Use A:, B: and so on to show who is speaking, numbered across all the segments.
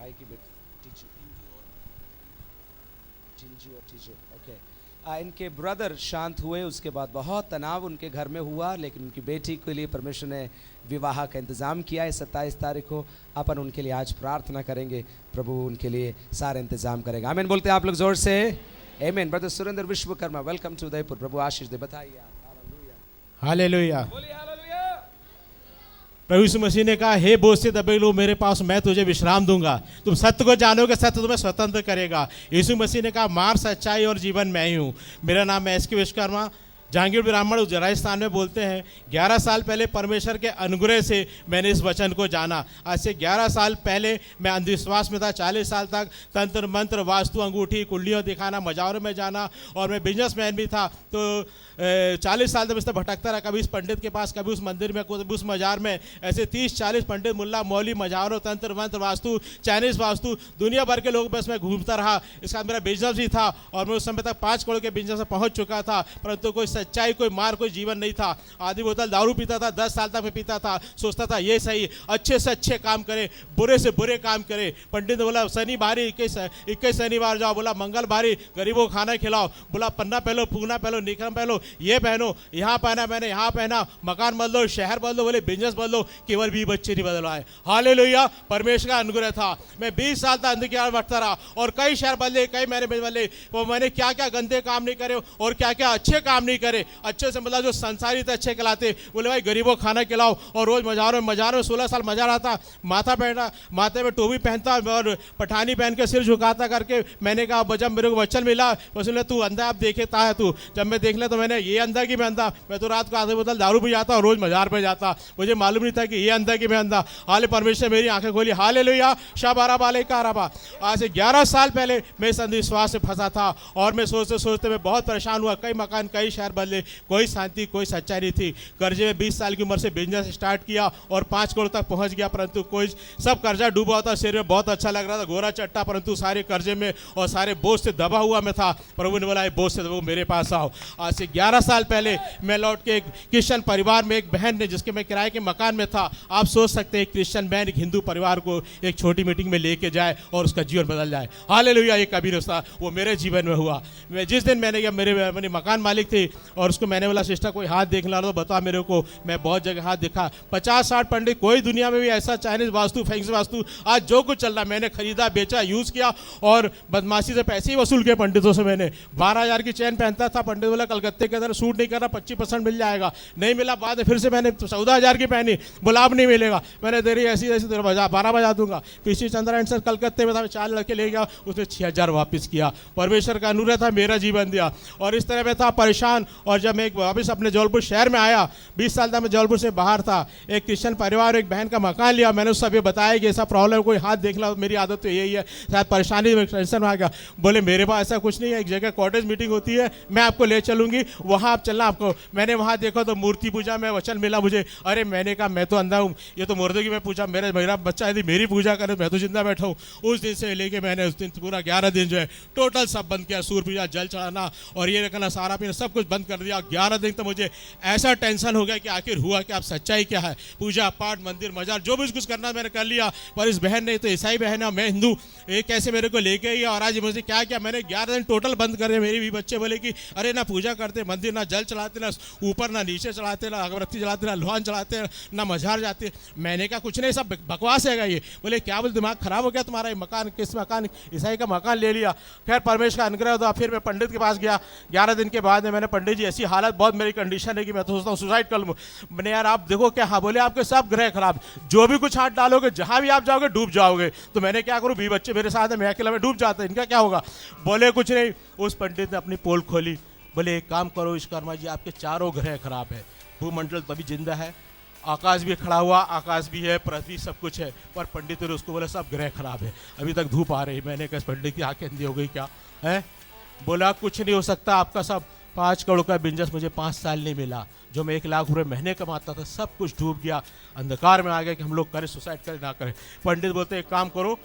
A: भाई की बेटी टिंजू और टीजू, ओके। इनके ब्रदर शांत हुए, उसके बाद बहुत तनाव उनके घर में हुआ, लेकिन उनकी बेटी के लिए परमेश्वर ने विवाह का इंतज़ाम किया है 27 तारीख को। अपन उनके लिए आज प्रार्थना करेंगे, प्रभु उनके लिए सारा इंतज़ाम करेगा। आमीन बोलते हैं आप लोग जोर से, आमीन। Brother Surendra Vishwakarma, welcome to Udaipur, प्रभु आशीष दे। बताइए आप।
B: हालेलुया,
A: बोलिए हालेलुया।
B: प्रभु यीशु मसीह ने कहा, हे बोझ से दबे लोग मेरे पास, मैं तुझे विश्राम दूंगा। तुम सत्य को जानोगे, सत्य तुम्हें स्वतंत्र करेगा। यीशु मसीह ने कहा, मार्ग, सच्चाई और जीवन मैं ही हूँ। मेरा नाम है एसके विश्वकर्मा, जहांगीर ब्राह्मण राजस्थान में बोलते हैं। 11 साल पहले परमेश्वर के अनुग्रह से मैंने इस वचन को जाना। आज से 11 साल पहले मैं अंधविश्वास में था। 40 साल तक तंत्र मंत्र, वास्तु, अंगूठी, कुंडलियों दिखाना, मजारों में जाना, और मैं बिजनेसमैन भी था। तो 40 साल तक इस तरह भटकता रहा, कभी इस पंडित के पास, कभी उस मंदिर में, कभी उस मजार में। ऐसे 30-40 पंडित, मुल्ला, मौली, मजारों, तंत्र मंत्र, वास्तु, चाइनीज वास्तु, दुनिया भर के लोग बस मैं घूमता रहा। इसका मेरा बिजनेस भी था, और मैं उस समय तक 5 करोड़ के बिजनेस में पहुंच चुका था, परंतु कोई सच्चाई, कोई मार, कोई जीवन नहीं था। आधी बोतल दारू पीता था, 10 साल तक मैं पीता था। सोचता था ये सही, अच्छे से अच्छे काम करे, बुरे से बुरे काम करे। पंडित ने बोला शनि बारी 21 शनिवार जाओ, बोला मंगल बारी गरीबों को खाना खिलाओ, बोला पन्ना पहलो, फूना पहलो, निकरम पहलो, ये पहनो, यहाँ पहना मैंने, यहाँ पहना, मकान बदलो, शहर बदलो, बोले बिजनेस बदलो, केवल भी बच्चे नहीं बदलवाए। हालेलुया, परमेश्वर का अनुग्रह था। मैं 20 साल तक अंधकार में बढ़ता रहा, और कई शहर बदले, कई महीने बदले। वो मैंने क्या क्या गंदे काम नहीं करे और क्या क्या अच्छे काम नहीं करे। अच्छे से मतलब जो संसारी थे अच्छे खिलाते, बोले भाई गरीबों को खाना खिलाओ, और रोज मजारों में 16 साल मजार आता, माथे में टोपी पहनता और पठानी पहन के सिर झुकाता करके। मैंने कहा जब मेरे को वचन मिला, बोले तू अंधा आप देखेता है तू। जब मैं देख लिया तो मैंने, ये अंधा कि मैं अंधा, मैं तो रात को आधी बोतल दारू पी जाता और रोज मजार पे जाता। मुझे मालूम नहीं था कि ये अंधा कि मैं अंधा। हाले परमेश्वर मेरी आंखें खोली। हालेलुया, शाबारा बाले काराबा। आज से 11 साल पहले मैं इस अंधविश्वास से फंसा था, और मैं सोचते सोचते मैं बहुत परेशान हुआ। कई मकान, कई शहर बदले, कोई शांति, कोई सच्चाई नहीं थी। कर्जे में 20 साल की उम्र से बिजनेस स्टार्ट किया और 5 करोड़ तक पहुंच गया, परंतु कोई सब कर्जा डूबा होता। शरीर में बहुत अच्छा लग रहा था, गोरा चट्टा, परंतु सारे कर्जे में और सारे बोझ से दबा हुआ मैं था। प्रभु ने बोला बोझ से दबो, मेरे पास आओ। आज से 11 साल पहले मैं लौट के एक क्रिश्चियन परिवार में, एक बहन ने जिसके मैं किराए के मकान में था। आप सोच सकते हैं क्रिश्चियन बहन एक हिंदू परिवार को एक छोटी मीटिंग में लेके जाए और उसका जीवन बदल जाए। हालेलुया, ये कभी नहीं, वो मेरे जीवन में हुआ। मैं जिस दिन मैंने मेरे मकान मालिक थे, और उसको मैंने बोला सिस्टर कोई हाथ देखना तो बता मेरे को। मैं बहुत जगह हाथ देखा, 50-60 पंडित, कोई दुनिया में भी ऐसा चाइनीज वास्तु, फैंसी वास्तु, आज जो कुछ चल रहा मैंने खरीदा, बेचा, यूज किया, और बदमाशी से पैसे ही वसूल किए पंडितों से। मैंने 12,000 की चैन पहनता था, पंडित बोला कलकत्ते के अंदर सूट नहीं कर रहा, 25% मिल जाएगा, नहीं मिला। बाद में फिर से मैंने 14,000 की पहनी, बोला अब नहीं मिलेगा। मैंने तेरी ऐसी ऐसी 12 बजा दूंगा। पीसी चंद्रा एंड सर कलकत्ते में था, 4 लड़के ले गया, उसने 6,000 वापस किया। परमेश्वर का अनुग्रह था, मेरा जीवन दिया। और इस तरह मैं था परेशान। और जब मैं वापस अपने जबलपुर शहर में आया, 20 साल तक मैं जबलपुर से बाहर था, एक क्रिश्चियन परिवार, एक बहन का मकान लिया। मैंने उस सब ये बताया कि ऐसा प्रॉब्लम, कोई हाथ देख ला, मेरी आदत तो यही है, शायद परेशानी में टेंशन में आ गया। बोले मेरे पास ऐसा कुछ नहीं है, एक जगह कॉटेज मीटिंग होती है, मैं आपको ले चलूंगी, वहाँ आप चलना आपको। मैंने वहाँ देखा तो मूर्ति पूजा में वचन मिला मुझे। अरे मैंने कहा मैं तो अंधा हूँ, ये तो मुर्दे की मैं पूछा, मेरा बच्चा यदि मेरी पूजा करे, मैं तो जिंदा बैठा हूँ। उस दिन से लेके मैंने उस दिन पूरा 11 दिन जो है टोटल सब बंद किया। सूर पूजा, जल चढ़ाना और ये रखना, सारा पीना, सब कुछ बंद कर दिया। 11 दिन तो मुझे ऐसा टेंशन हो गया कि आखिर हुआ कि आप सच्चाई क्या है। पूजा पाठ, मंदिर, मजार, जो भी कुछ करना मैंने कर लिया। पर इस बहन ने, तो ईसाई बहन है, मैं हिंदू, ये कैसे मेरे को लेके आई। और आज मुझे क्या किया, मैंने 11 दिन टोटल बंद कर दिया। मेरे भी बच्चे बोले कि अरे ना पूजा करते मंदिर, ना जल चढ़ाते, ना ऊपर ना नीचे चढ़ाते, ना अगरबत्ती जलाते, ना लोहान चढ़ाते, ना मजार जाते। मैंने कहा कुछ नहीं, सब बकवास है ये। बोले क्या बोले, दिमाग खराब हो गया तुम्हारा, मकान किस मकान, ईसाई का मकान ले लिया। खैर परमेश्वर का अनुग्रह था। फिर मैं पंडित के पास गया। 11 दिन के बाद में मैंने, पंडित जी ऐसी हालत, बहुत मेरी कंडीशन है कि मैं तो सोचता हूँ सुसाइड कर लूँ। मैंने यार आप देखो क्या। हाँ बोले आपके सब ग्रह खराब, जो भी कुछ हाथ डालोगे, जहाँ भी आप जाओगे डूब जाओगे। तो मैंने क्या करूँ, 20 बच्चे मेरे साथ है, मैं अकेला में डूब जाता, इनका क्या होगा। बोले कुछ नहीं। उस पंडित ने अपनी पोल खोली, बोले एक काम करो विश्वकर्मा जी, आपके चारों ग्रह खराब है। भूमंडल तभी जिंदा है, आकाश भी खड़ा हुआ, आकाश भी है, पृथ्वी सब कुछ है, पर पंडित ने उसको बोला सब ग्रह खराब है, अभी तक धूप आ रही। मैंने कहा पंडित की आंखें अंधी हो गई क्या है। बोला कुछ नहीं हो सकता, आपका सब 5 करोड़ का बिजनेस मुझे 5 साल नहीं मिला, जो मैं 1 लाख रुपए महीने कमाता था, सब कुछ डूब गया। अंधकार में आ गया कि हम लोग करें, सुसाइड करें ना करें। पंडित बोलते एक काम करो,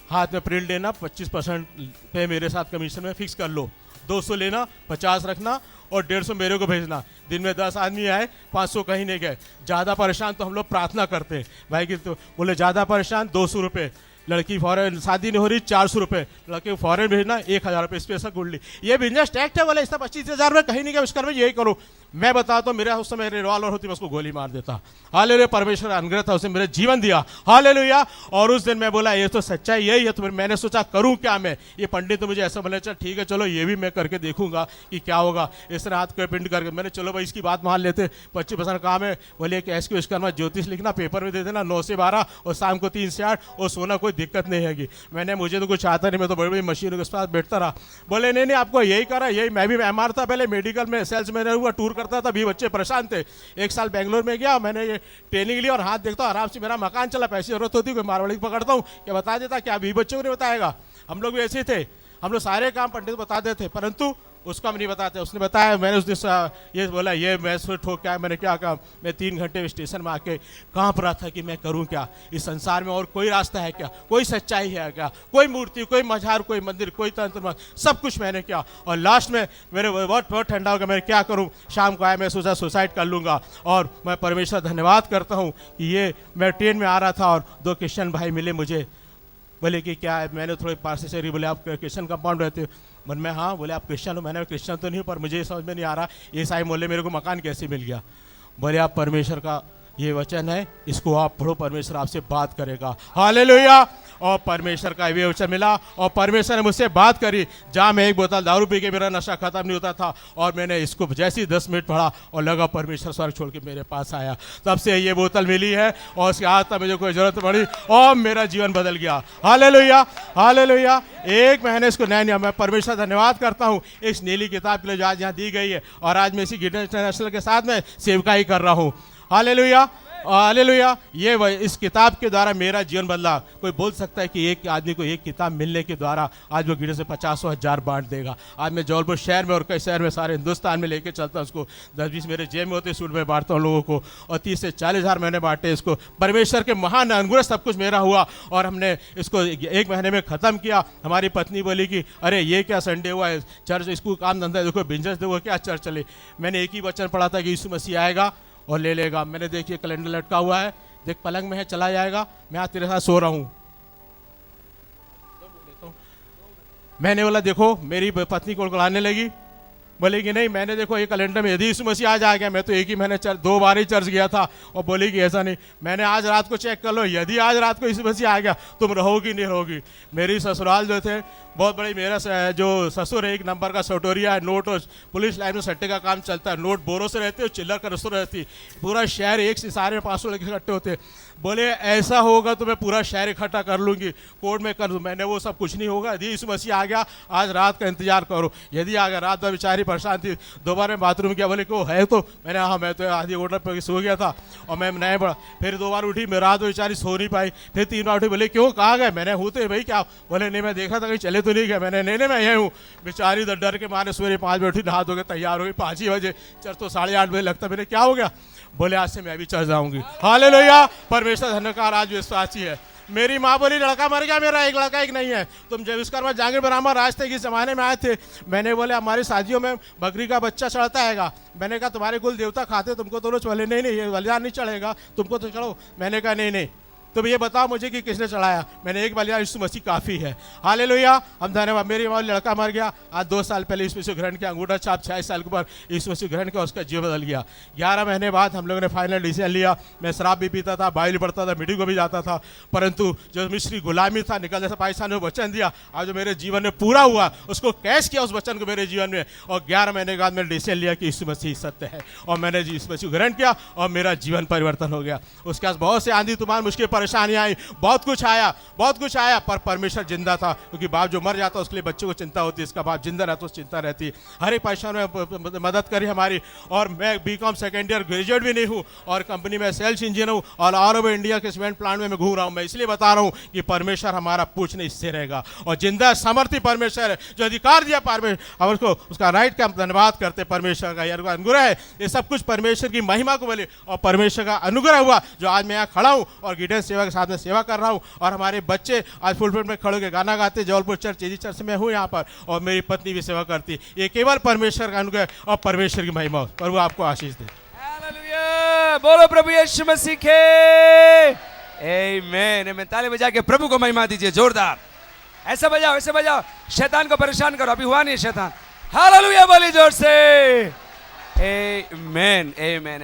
B: हाथ में प्रिंट लेना, 25% पे मेरे साथ कमीशन में फिक्स कर लो, 200 लेना, 50 रखना और 150 मेरे को भेजना। दिन में 10 आदमी आए, 500 कहीं नहीं गए। ज़्यादा परेशान तो हम लोग प्रार्थना करते हैं भाई की, तो बोले ज़्यादा परेशान 200 रुपये लड़की फॉरेन, शादी नहीं हो रही 400 रुपये, लड़के को फॉरेन भेजना 1000 रुपये स्पेशल कुंडली। ये बिजनेस टैक्ट है बोले, इसका 25,000 में कहीं नहीं गया, उसका मैं यही करूँ। मैं बताता हूँ, मेरे उस समय रिवॉल्वर होती मैं उसको गोली मार देता। हालेलुया, परमेश्वर अनुग्रह था, उसने मेरे जीवन दिया। हालेलुया। और उस दिन मैं बोला ये तो सच्चाई यही है। तो मैंने सोचा करूँ क्या मैं, ये पंडित तो मुझे ऐसा बोले, चल ठीक है चलो ये भी मैं करके देखूंगा कि क्या होगा। इस तरह हाथ को पिंड करके मैंने, चलो भाई इसकी बात मान लेते, 25% काम है। बोले कैश की विश्वकर्मा ज्योतिष लिखना, पेपर में दे देना 9 से 12 और शाम को 3 से 8 और सोना, कोई दिक्कत नहीं है। मैंने, मुझे तो कुछ आता नहीं, मैं तो बड़ी बड़ी मशीनों के पास बैठता रहा। बोले नहीं आपको यही करा, यही। मैं भी एमआर था पहले, मेडिकल में सेल्स मैनेजर हुआ, टूर करता था, 20 बच्चे परेशान थे। 1 साल बेंगलोर में गया, मैंने ये ट्रेनिंग ली और हाथ देखता हूँ आराम से मेरा मकान चला। पैसे जरूरत होती कोई मारवाड़ी पकड़ता हूँ, क्या बता देता, क्या 20 बच्चों को नहीं बताएगा। हम लोग भी ऐसे थे, हम लोग सारे काम पंडित को बता देते, परंतु उसको हम नहीं बताते। उसने बताया, मैंने उस दिन ये बोला, ये मैं ठोक क्या, मैंने क्या कहा। मैं 3 घंटे स्टेशन में आके कांप रहा था कि मैं करूं क्या, इस संसार में और कोई रास्ता है क्या, कोई सच्चाई है क्या, कोई मूर्ति, कोई मजार, कोई मंदिर, कोई तंत्र, सब कुछ मैंने किया। और लास्ट में मेरे बहुत ठंडा हो गया, मैं क्या करूं। शाम को आया, मैं सोचा सुसाइड कर लूंगा। और मैं परमेश्वर धन्यवाद करता हूँ कि ये, मैं ट्रेन में आ रहा था और 2 क्रिश्चियन भाई मिले मुझे। बोले कि क्या है, मैंने थोड़ी पास से बोले आप क्रिश्चियन कंपाउंड रहते हो। मन में हाँ। बोले आप क्रिश्चियन हो। मैंने क्रिश्चियन तो नहीं हूँ, पर मुझे ये समझ में नहीं आ रहा ईसाई मोहल्ले मेरे को मकान कैसे मिल गया। बोले आप परमेश्वर का ये वचन है, इसको आप पढ़ो, परमेश्वर आपसे बात करेगा। हालेलुया। और परमेश्वर का ये वचन मिला और परमेश्वर ने मुझसे बात करी। जहाँ मैं 1 बोतल दारू पी के मेरा नशा खत्म नहीं होता था, और मैंने इसको जैसे ही 10 मिनट पढ़ा और लगा परमेश्वर स्वर्ग छोड़ के मेरे पास आया। तब से ये बोतल मिली है और उसके आज तक मुझे कोई जरूरत पड़ी और मेरा जीवन बदल गया। Hallelujah, hallelujah. 1 महीने इसको नया मैं परमेश्वर धन्यवाद करता हूँ इस नीली किताब के लिए जो आज यहाँ दी गई है। और आज मैं इसी गिडन इंटरनेशनल के साथ में सेवकाई कर रहा हूँ। Hallelujah, hallelujah. ये इस किताब के द्वारा मेरा जीवन बदला। कोई बोल सकता है कि एक आदमी को एक किताब मिलने के द्वारा आज वो गिडन से 50,000 बांट देगा। आज मैं जौलपुर शहर में और कई शहर में सारे हिंदुस्तान में लेके चलता हूँ उसको। 10-20 मेरे जेब में होते, सूट में बांटता हूँ लोगों को, और 30 से 40,000 मैंने बांटे इसको। परमेश्वर के महान अनुग्रह सब कुछ मेरा हुआ और हमने इसको 1 महीने में ख़त्म किया। हमारी पत्नी बोली कि अरे ये क्या संडे हुआ है, चर्च स्कूल काम धंधा देखो, बिजनेस देखो, क्या चर्च चले। मैंने एक ही वचन पढ़ा था कि यीशु मसीह आएगा और ले लेगा। मैंने देखिए कैलेंडर लटका हुआ है, देख पलंग में है, चला जाएगा। मैं आज तेरे साथ सो रहा हूँ। मैंने बोला देखो, मेरी पत्नी को बुलाने लगी, बोले कि नहीं, मैंने देखो ये कैलेंडर में यदि यीशु मसीह आज आ गया। मैं तो एक ही महीने 2 बार ही चर्च गया था और बोली कि ऐसा नहीं। मैंने आज रात को चेक कर लो, यदि आज रात को यीशु मसीह आ गया तुम रहोगी नहीं रहोगी। मेरी ससुराल जो थे बहुत बड़ी, मेरा जो ससुर 1 नंबर का सटोरिया है, नोट और पुलिस लाइन में सट्टे का काम चलता है, नोट बोरों से रहते और चिल्लर का रसों रहती। पूरा शहर एक सिसारे में 500 लड़के इकट्ठे होते। बोले ऐसा होगा तो मैं पूरा शहर इकट्ठा कर लूंगी, कोर्ट में कर दूँ। मैंने वो सब कुछ नहीं होगा, यदि यीशु मसीह आ गया आज रात का इंतजार करो। यदि आ गया, रात भर बेचारी परेशान थी, दोबारा बाथरूम किया, बोले को है तो मैंने हाँ, मैं तो आधी होटल पर सो गया था और मैं नहीं पड़ा। फिर 2 बार उठी, मैं रात में बेचारी सो नहीं पाई। फिर 3 बार उठी, बोले क्यों कहाँ गए। मैंने हूँ तो भाई क्या। बोले नहीं मैं देखा था कहीं चले तो नहीं गए। मैंने नहीं मैं यही हूँ। बेचारी डर के मारे सवेरे 5 बजे उठी, नहा धो के तैयार हो गई। 5 ही बजे चर्च तो 8:30 बजे लगता। मैंने क्या हो गया। बोले आज से मैं भी चर्च जाऊंगी। हालेलुया, परमेश्वर धन्यकार आज विश्वासी है। मेरी माँ बोली लड़का मर गया मेरा, एक लड़का एक नहीं है। तुम जब विश्वकर्मा जहांगीर ब्राह्मण राज थे किस जमाने में आए थे। मैंने बोले हमारी शादियों में बकरी का बच्चा चढ़ता हैगा। मैंने कहा तुम्हारे कुल देवता खाते, तुमको तो रोज। बोले नहीं ये बलिदान नहीं चढ़ेगा, तुमको तो चढ़ो। मैंने कहा नहीं तुम ये बताओ मुझे कि किसने चढ़ाया। मैंने एक बलिदान यीशु मसीह काफ़ी है। हालेलुया, हम धन्यवाद। मेरी माँ लड़का मर गया, आज 2 साल पहले यीशु मसीह ग्रहण किया, अंगूठा छाप 26 साल के ऊपर यीशु मसीह ग्रहण किया, उसका जीवन बदल गया। 11 महीने बाद हम लोगों ने फाइनल डिसीजन लिया। मैं शराब भी पीता था, बाइबल पढ़ता था, मीटिंग को भी जाता था, परंतु जो मिस्री गुलामी था निकल जैसा पाकिस्तान ने वचन दिया, आज जो मेरे जीवन में पूरा हुआ, उसको कैश किया उस वचन को मेरे जीवन में। और 11 महीने के बाद मैंने डिसीजन लिया कि यीशु मसीह सत्य है और मैंने यीशु मसीह ग्रहण किया और मेरा जीवन परिवर्तन हो गया। उसके बाद बहुत से आंधी तूफान, मुश्किल परेशानियां आई, बहुत कुछ आया, पर परमेश्वर जिंदा था। क्योंकि बाप जो मर जाता उसके लिए बच्चों को चिंता होती है, इसका बाप जिंदा रहता उसको चिंता रहती है। हर एक परेशान में मदद करी हमारी। और मैं बीकॉम सेकेंड ईयर ग्रेजुएट भी नहीं हूँ और कंपनी में सेल्स इंजीनियर हूँ और ऑल ओवर इंडिया के सीमेंट प्लांट में मैं घूम रहा हूँ। मैं इसलिए बता रहा हूँ कि परमेश्वर हमारा पूछने इससे रहेगा और जिंदा समर्थी परमेश्वर है जो अधिकार दिया परमेश्वर, और उसको उसका राइट का धन्यवाद करते। परमेश्वर का यह अनुग्रह है, ये सब कुछ परमेश्वर की महिमा को बोले और परमेश्वर का अनुग्रह हुआ जो आज मैं यहाँ खड़ा हूँ और गिडन सेवा के साथ में सेवा कर रहा हूँ। और हमारे बच्चे आज फुलफिल में खड़े होकर गाना गाते। जबलपुर चर्च, चेजी चर्च में हूँ यहाँ पर, और मेरी पत्नी भी सेवा करती। ये केवल परमेश्वर का अनुग्रह और परमेश्वर की महिमा। प्रभु आपको आशीष दे।
A: हालेलुया, बोलो प्रभु यीशु मसीह के। आमीन आमीन। ताली बजा के प्रभु को महिमा दीजिए जोरदार। ऐसे बजाओ ऐसे बजाओ, शैतान को परेशान करो, अभी हुआ नहीं शैतान। हालेलुया बोली जोर से। आमीन आमीन।